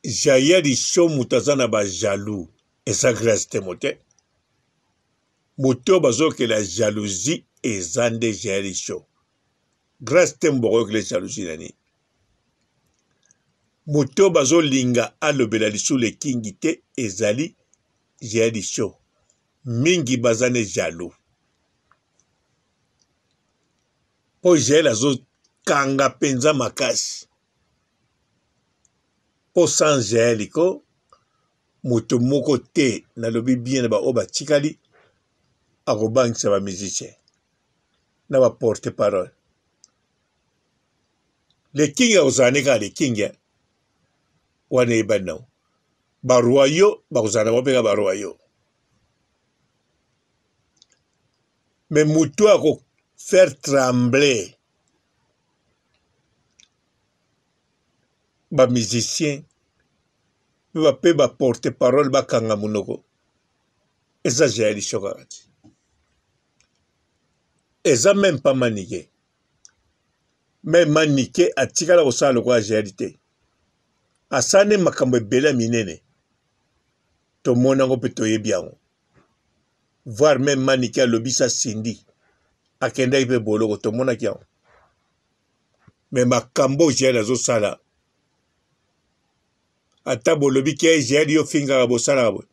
Jaël show mutazana ba jaloux et ça grâce te moté moto bazo que la jalousie et zande Jaël show grâce te mboko que la jalousie nani moto bazo linga alobela lisu le kingi te ezali Jaël show mingi bazane jaloux po Jaël azo kanga penza makasi po sans Jaël ko moto moko te na lobi bien ba oba tikali akobangisa ba musicien na ba porte parole le king akozala ka le king wana ebana ba royaux bakozala bapeka ba royaux mais moto ako faire trembler ba musicien pe ba porte parole bakanga munoko eza Jaël shokati eza même pas maniqué mais maniqué atikala kosala lokwa Jaël te asane makambo ebele minene tomona ngo pe toyebi yango voir même maniqué alobisa sindi akendaki pe boloko tomonaki yango mais makambo Jaël azosala ata bolobi ke Jaël yo fingaka bosalaka boye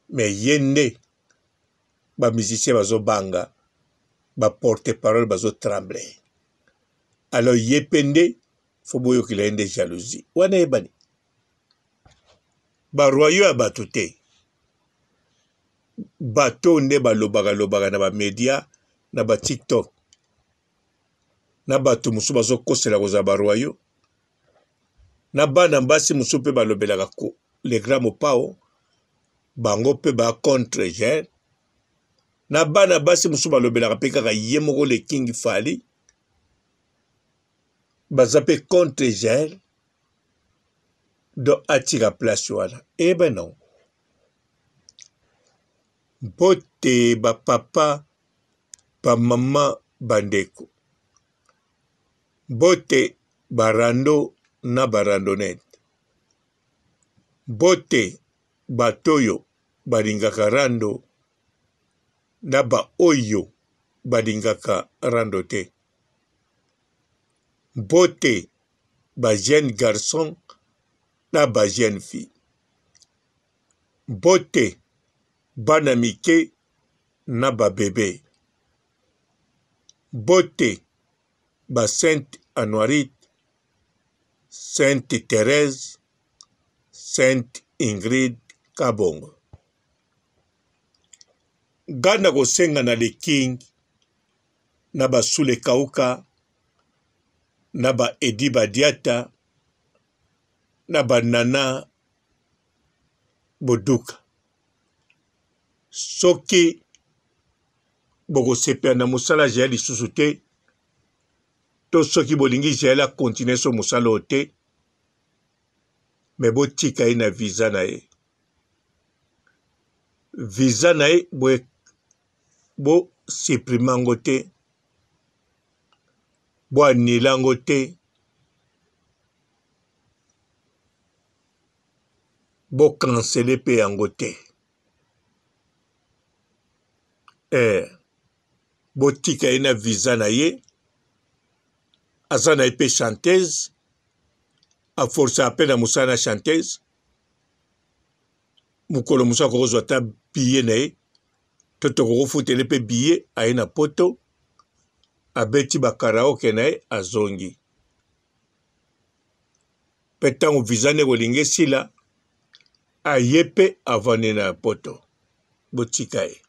mais ye nde bamusicien bazobanga baporte parole bazotremble alors ye mpe nde fo boyokela ye nde jalousie wana yebani baroyo ya bato te bato nde balobaka na bamedia na batiktok na bato mosusu bazokosela kozala baroyo na bana mbasi mosusu mpe balobelaka le grand mopao bango mpe bacontre Jaël na bana basi mosusu balobelaka mpe kaka ye moko le king fali baza mpe contre Jaël do atika place wana ebe non mpote bapapa bamama bandeko mbote barando na barandonete mbote batoyo balingaka rando na baoyo balingaka rando te mbote ba jeune garçon na ba jeune fille mbote bana mike na ba bébé mbote ba Sainte Anoirite Sainte Thérèse Sainte Ingrid Kabongo gana kosenga na le king na ba Sule Kauka na ba Edi Badiata na ba Nana Boduka soki bokosepela na mosala Jaël lisusu te to soki bolingi Jaël a continuer so mosala o te me botika ye na visa na ye visa na ye bo supprime yango te bo annule yango te bo cancele mpe yango te botika ye na visa na ye aza na ye mpe chanteuse aforcaka mpe na mosala na chanteuse mokolo mosusu akokozwa ata biye na ye to tokokofutele mpe biye aye na poto abeti bakaraoke na ye azongi mpe ntango visa nde kolinga esila aye mpe avandi na poto botika ye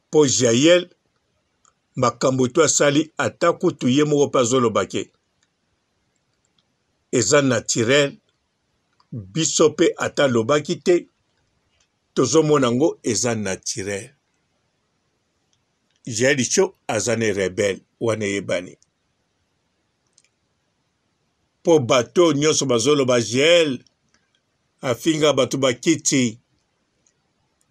mpo Jaël makambo to asali ata kutu ye moko mpe azolobake eza naturel biso mpe ata lobaki te tozomona yango eza naturel Jaël show aza ne rebelle wana eyebani mpo bato nyonso bazoloba Jaël afinga bato bakiti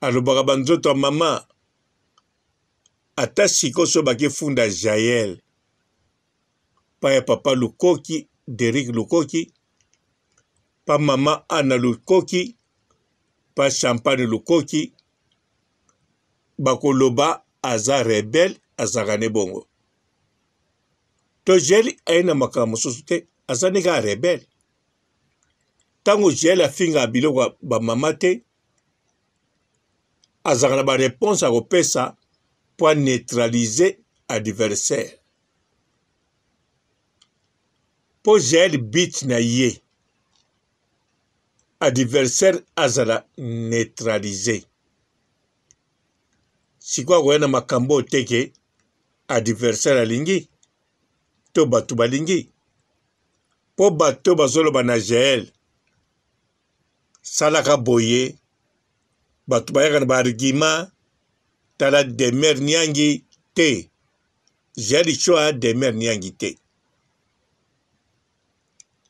alobaka banzoto ya mama ata siko so bakifunda Jaël pa ya papa Lukoki Derrick Lukoki pa mama Ana Lukoki, pa Champagne Lukoki, bakoloba aza rebelle azakane bongo. To jeli aina makambo mosusu te azani ka rebelle. Tango jeli afinga biloko ba mama te azakana ba réponse a kopesa pour neutraliser adversaire. Po jeli bit na ye adversaire azala neutraliser. Sikwa koyena makambo teke adversaire alingi to batu balingi. Po bato bazoloba na Jael salaka boye batu bayaka na ba argument tala demer niangi te. Jael choa demer niangi te.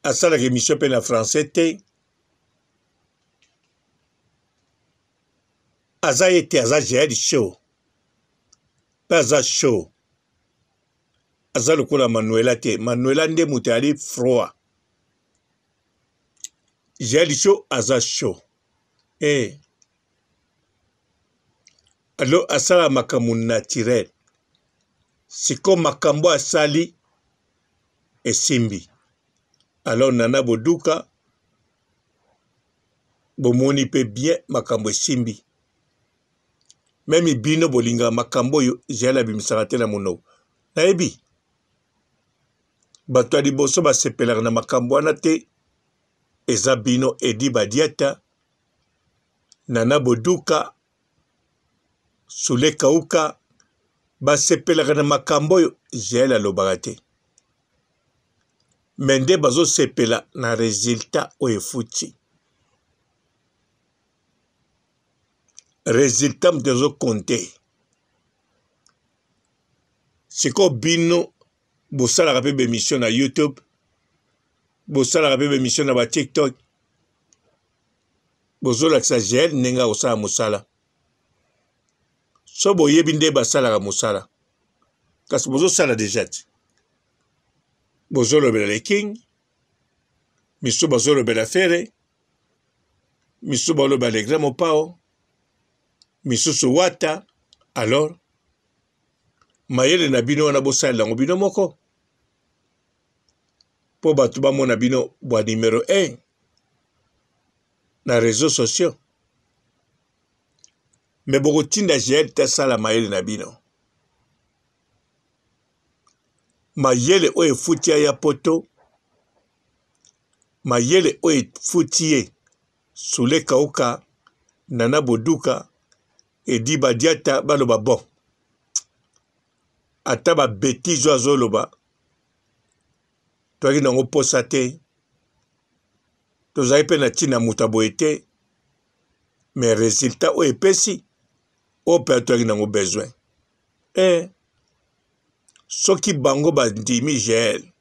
Asalaka émission pe na français te. Aza yete aza Jael show. Pas aza show. Aza lokola Manuela te. Manuela nde mutu ali froid. Jael show aza show. Alors asala makambo naturel. Siko makambo asali esimbi. Alors Nana Boduka bomoni pe bien makambo esimbi. Même bino bolinga makambo yo Jael abimisaka te na monoko. Nayebi bato ya liboso basepelaka na makambo wana te. Eza bino Edi Badiata, Nana Boduka, Sule Kauka, basepelaka na makambo yo Jael alobaka te. Mende bazo sepela na resultat oyo efuti. Resultat mtezo konte. Siko bino bosalaka pe bemission na YouTube, bosalaka pe bemission na ba TikTok, bozolakisa Jael nenga osala musala. So boyebi nde basalaka musala. Kasi bozosala deja te. Bozolobela le king, miso bazolobela fere, miso balobela le grand mopao, misusu wata. Alors mayele na bino wana bosalela ngo bino moko po bato bamona bino bwa numéro 1 na réseaux sociaux. Me bokotinda Jael te sala mayele na bino. Mayele oyo efuti ya poto, mayele oyo efuti ye Sule Kauka, Nana Boduka, Edi Badiata baloba bon. Ata ba bêtise azoloba toaki nango posa te, tozali pe na ntina muta boye te, mais résultat oyo epesi oyo mpe toaki nango besoin. Soki bango bandimi Jael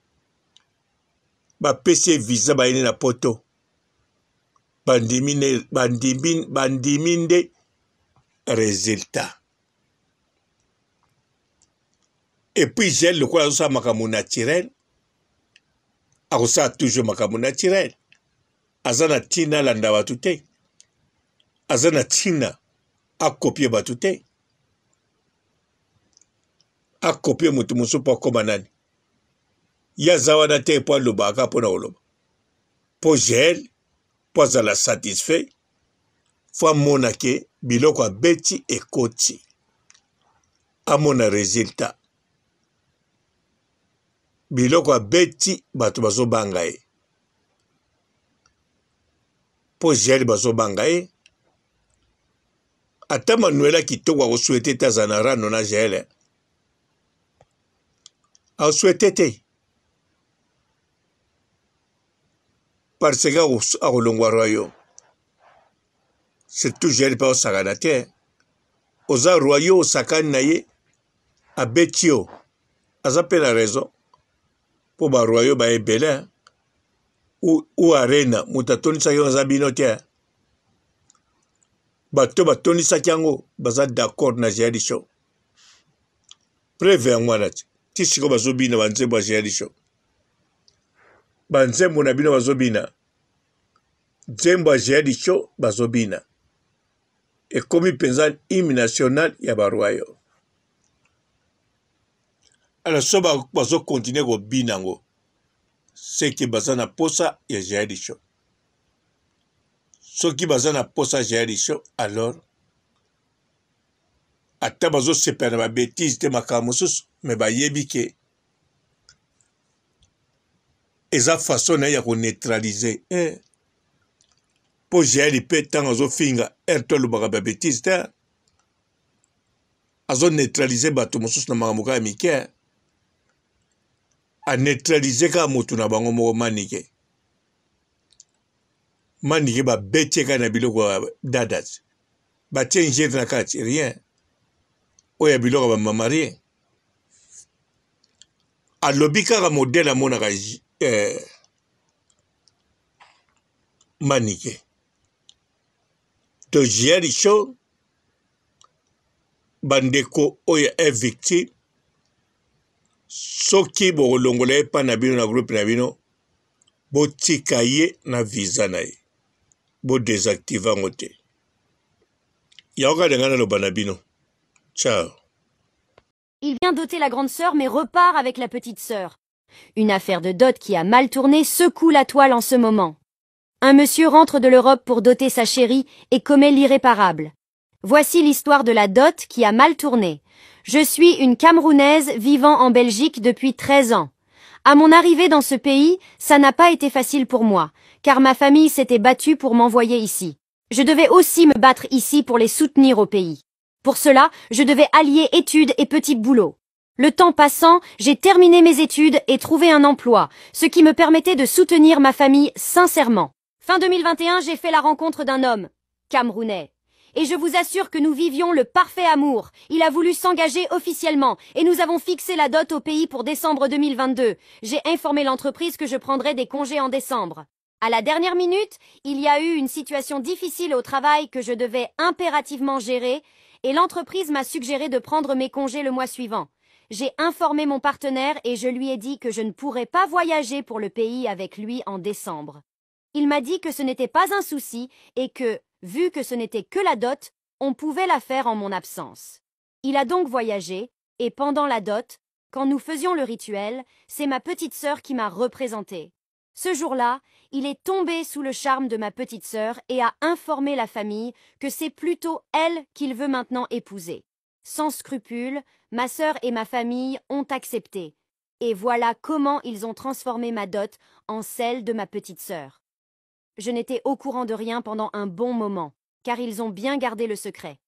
bapesi ye visa bayini na poto, bandimi nde résultat. Et puis Jael lokola azosala makambo naturel, akosala toujours makambo naturel. Aza na ntina alanda bato te, aza na ntina akopie bato te, akopie moto mosusu mpo akoma nani. Ye aza wana te mpo alobaka mpona koloba. Po Jael mpo azala satisfait, fo amona ke biloko abeti ekoti, amona résultat. Biloko abeti bato bazobanga ye. Po Jael bazobanga ye. Ata Manuela kitoko akosouhaite te aza na rano na Jael. Akosouhaite te. Parce que akolongwa royaume. Surtout Jael mpe osakana te. Oza royaume osakani na ye abeti yo. Aza mpe na raison. Po ba royaume ba ebele ou arena moto atonisaki yango aza bino te. Bato batonisaki yango baza d'accord na Jael show. Preuve yango wana ti siko bazobina banzembo ya Jael show. Banzembo na bino bazobina Nzembo ya Géadi Show bazobina. Ekomi penza hymne national ya baroyo. Alors so bazo continuer kobina ngo. Seki baza na posa ya Géadi Show. Soki baza na posa Géadi Show, alors ata bazo sepana ba bêtise te makambo mosusu, me bayebi ke eza façon na ya ko neutraliser po Géadi pe tanga zo finga to lubaka ba bêtise te azo neutraliser bato mosusu na makambo ya mike a neutraliser ka motu na bango moko manike ba beti ka na biloko dadas ba tie njete na kati rien oya biloko ba mamarie alobi kaka modèle amonaka manike to Géadi Show bandeko oya victime soki bokolongola ye pa na bino na groupe na bino botika ye na visa na ye bodésactive yango te yaoka denga naloba na bino. Ciao. Il vient doter la grande sœur mais repart avec la petite sœur. Une affaire de dot qui a mal tourné secoue la toile en ce moment. Un monsieur rentre de l'Europe pour doter sa chérie et commet l'irréparable. Voici l'histoire de la dot qui a mal tourné. Je suis une Camerounaise vivant en Belgique depuis 13 ans. À mon arrivée dans ce pays, ça n'a pas été facile pour moi, car ma famille s'était battue pour m'envoyer ici. Je devais aussi me battre ici pour les soutenir au pays. Pour cela, je devais allier études et petit boulot. Le temps passant, j'ai terminé mes études et trouvé un emploi, ce qui me permettait de soutenir ma famille sincèrement. Fin 2021, j'ai fait la rencontre d'un homme, camerounais. Et je vous assure que nous vivions le parfait amour. Il a voulu s'engager officiellement et nous avons fixé la dot au pays pour décembre 2022. J'ai informé l'entreprise que je prendrais des congés en décembre. À la dernière minute, il y a eu une situation difficile au travail que je devais impérativement gérer et l'entreprise m'a suggéré de prendre mes congés le mois suivant. J'ai informé mon partenaire et je lui ai dit que je ne pourrais pas voyager pour le pays avec lui en décembre. Il m'a dit que ce n'était pas un souci et que, vu que ce n'était que la dot, on pouvait la faire en mon absence. Il a donc voyagé, et pendant la dot, quand nous faisions le rituel, c'est ma petite sœur qui m'a représentée. Ce jour-là, il est tombé sous le charme de ma petite sœur et a informé la famille que c'est plutôt elle qu'il veut maintenant épouser. Sans scrupule, ma sœur et ma famille ont accepté. Et voilà comment ils ont transformé ma dot en celle de ma petite sœur. Je n'étais au courant de rien pendant un bon moment, car ils ont bien gardé le secret.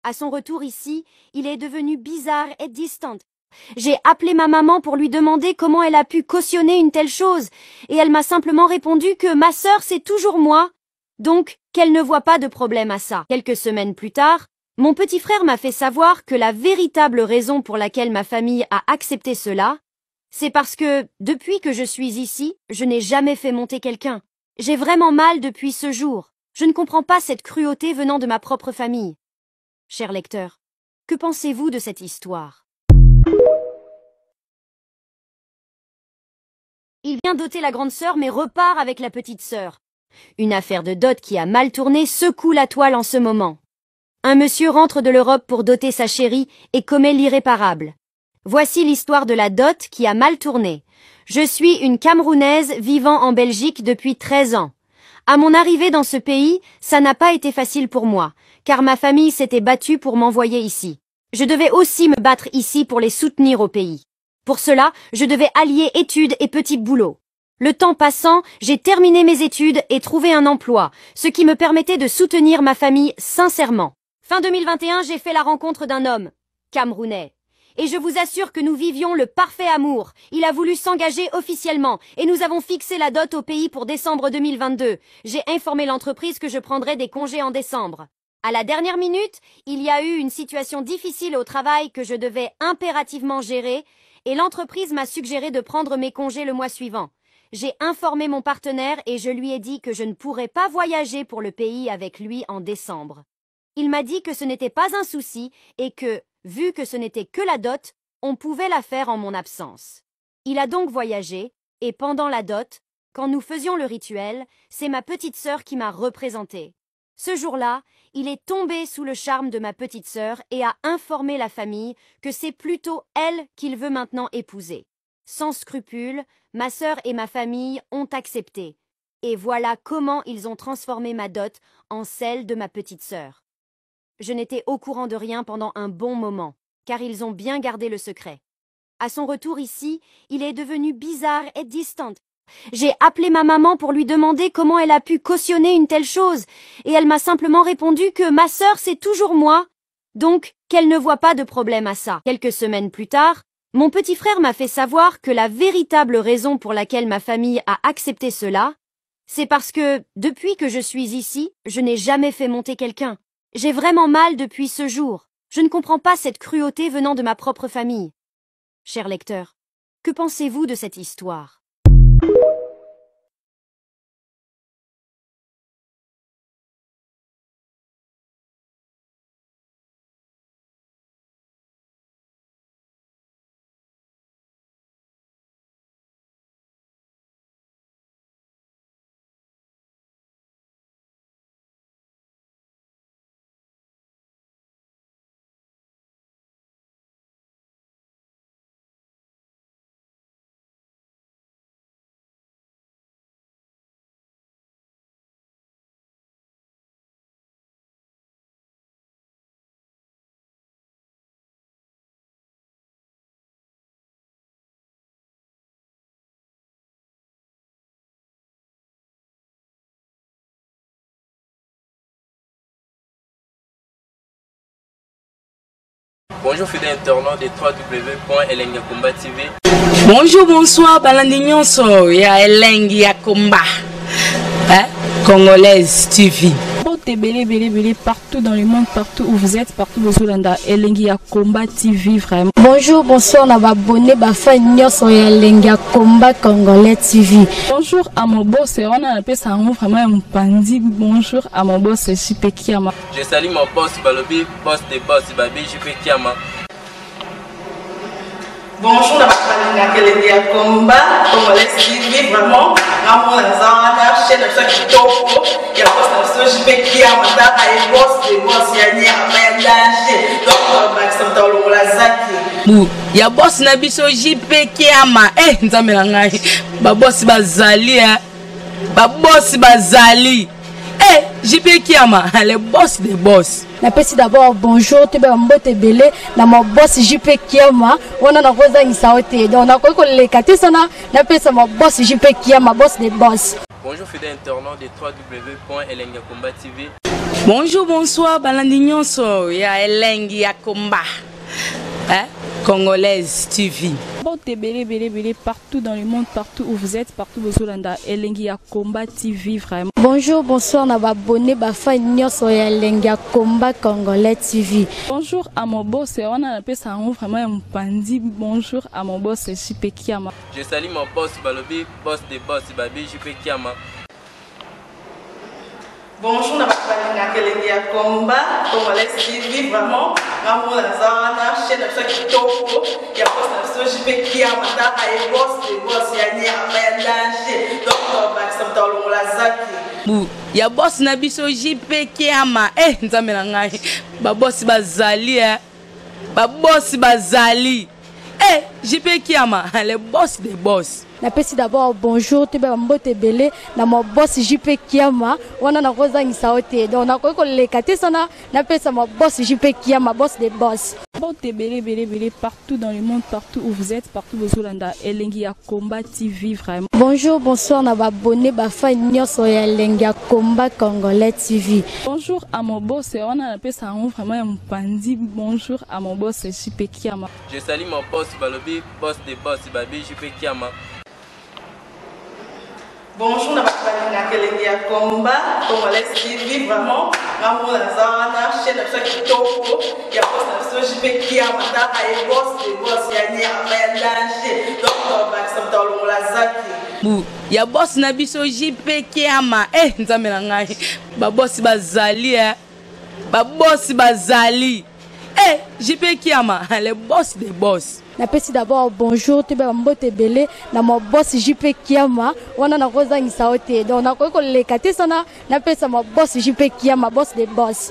À son retour ici, il est devenu bizarre et distant. J'ai appelé ma maman pour lui demander comment elle a pu cautionner une telle chose, et elle m'a simplement répondu que ma sœur c'est toujours moi, donc qu'elle ne voit pas de problème à ça. Quelques semaines plus tard, mon petit frère m'a fait savoir que la véritable raison pour laquelle ma famille a accepté cela, c'est parce que, depuis que je suis ici, je n'ai jamais fait monter quelqu'un. J'ai vraiment mal depuis ce jour. Je ne comprends pas cette cruauté venant de ma propre famille. Cher lecteur, que pensez-vous de cette histoire? Il vient doter la grande sœur mais repart avec la petite sœur. Une affaire de dot qui a mal tourné secoue la toile en ce moment. Un monsieur rentre de l'Europe pour doter sa chérie et commet l'irréparable. Voici l'histoire de la dot qui a mal tourné. Je suis une Camerounaise vivant en Belgique depuis 13 ans. À mon arrivée dans ce pays, ça n'a pas été facile pour moi, car ma famille s'était battue pour m'envoyer ici. Je devais aussi me battre ici pour les soutenir au pays. Pour cela, je devais allier études et petit boulot. Le temps passant, j'ai terminé mes études et trouvé un emploi, ce qui me permettait de soutenir ma famille sincèrement. Fin 2021, j'ai fait la rencontre d'un homme, camerounais. Et je vous assure que nous vivions le parfait amour. Il a voulu s'engager officiellement et nous avons fixé la dot au pays pour décembre 2022. J'ai informé l'entreprise que je prendrais des congés en décembre. À la dernière minute, il y a eu une situation difficile au travail que je devais impérativement gérer et l'entreprise m'a suggéré de prendre mes congés le mois suivant. J'ai informé mon partenaire et je lui ai dit que je ne pourrais pas voyager pour le pays avec lui en décembre. Il m'a dit que ce n'était pas un souci et que, vu que ce n'était que la dot, on pouvait la faire en mon absence. Il a donc voyagé, et pendant la dot, Quand nous faisions le rituel, c'est ma petite sœur qui m'a représentée. Ce jour-là, il est tombé sous le charme de ma petite sœur et a informé la famille que c'est plutôt elle qu'il veut maintenant épouser. Sans scrupule, ma sœur et ma famille ont accepté. Et voilà comment ils ont transformé ma dot en celle de ma petite sœur. Je n'étais au courant de rien pendant un bon moment, car ils ont bien gardé le secret. À son retour ici, il est devenu bizarre et distant. J'ai appelé ma maman pour lui demander comment elle a pu cautionner une telle chose, et elle m'a simplement répondu que ma sœur c'est toujours moi, donc qu'elle ne voit pas de problème à ça. Quelques semaines plus tard, mon petit frère m'a fait savoir que la véritable raison pour laquelle ma famille a accepté cela, c'est parce que, depuis que je suis ici, je n'ai jamais fait monter quelqu'un. J'ai vraiment mal depuis ce jour. Je ne comprends pas cette cruauté venant de ma propre famille. Cher lecteur, que pensez-vous de cette histoire ? Bonjour fidèles internautes de www.elengiakomba TV. Bonjour, bonsoir, balandignon so ya Elengiakomba, Congolaise TV. Belé partout dans le monde, partout où vous êtes, partout où vous êtes, Elengiakomba TV vraiment. Bonjour, bonsoir, on a abonné Bafagnon sur Elengiakomba Congolais TV. Bonjour à mon boss, on a appelé ça vraiment un pandi. Bonjour à mon boss, JP Kiama. Je salue mon boss Balobi, boss de boss Babi, JP Kiama. Bonjour, Elengiakomba Congolais TV vraiment. Ramon Lazana, chaîne de ceux qui topo, il y a pas de JP Kiama, et boss de boss, il y a un danger. Donc, Maxime Tolo Lazaki. Il y a boss Nabiso JP Kiama, Nzamelanga, boss Bazali, boss Bazali. JP Kiama, le boss des boss. Napesi d'abord bonjour, tu es mbote belé, na mon boss JP Kiama, on a na rosa insaote. Donc on a quoi les katisana, napesi mon boss JP Kiama, boss des boss. Bonjour fidèles internautes de www.elengiakomba TV. Bonjour, bonsoir, balandignon so ya Elengiakomba, Congolaise TV. Belé partout dans le monde, partout où vous êtes, partout où vous êtes, Elengiakomba TV vraiment. Bonjour, bonsoir, on a abonné Bafagnon sur Elengiakomba Congolais TV. Bonjour à mon boss, on a appelé ça vraiment un pandi. Bonjour à mon boss, JP Kiama. Je salue mon boss Balobi, boss de boss Babi, JP Kiama. Bonjour, Elengiakomba Congolais TV vraiment. Ramon Lazana, chaîne de ceux qui topo, il y a pas de JP Kiama, et boss de boss, il y a un danger. Donc, Maxime Tolo Lazaki. Il y a boss Nabiso JP Kiama, Nzamelanga, boss Bazali, boss Bazali. JP Kiama, le boss des boss. Napesi d'abord bonjour, tu es mbote belé, na mon boss JP Kiama, on a na rosa insaote. Donc on a quoi les katisana, napesi mon boss JP Kiama, boss des boss. Belé partout dans le monde, partout où vous êtes, partout où vous êtes, Elengiakomba TV vraiment. Bonjour, bonsoir, on a abonné Bafagnon sur Elengiakomba Congolais TV. Bonjour à mon boss, on a appelé ça vraiment un pandi. Bonjour à mon boss, JP Kiama. Je salue mon boss Balobi, boss de boss Babi, JP Kiama. Bonjour, Elengiakomba Congolais TV vraiment. Ramon Lazana, chaîne de ceux qui topo, il y a pas de JP Kiama, et boss de boss, il y a un danger. Donc, Maxime Tolo Lazaki. Il y a boss Nabiso JP Kiama, Nzamelanga, boss Bazali, boss Bazali. JP Kiama, le boss des boss. napesi d'abord bonjour te ba mbote belé na mo boss JP Kiama wana na kozangisa ote donc nakoki koleka te sana napesa mo boss JP Kiama boss de boss.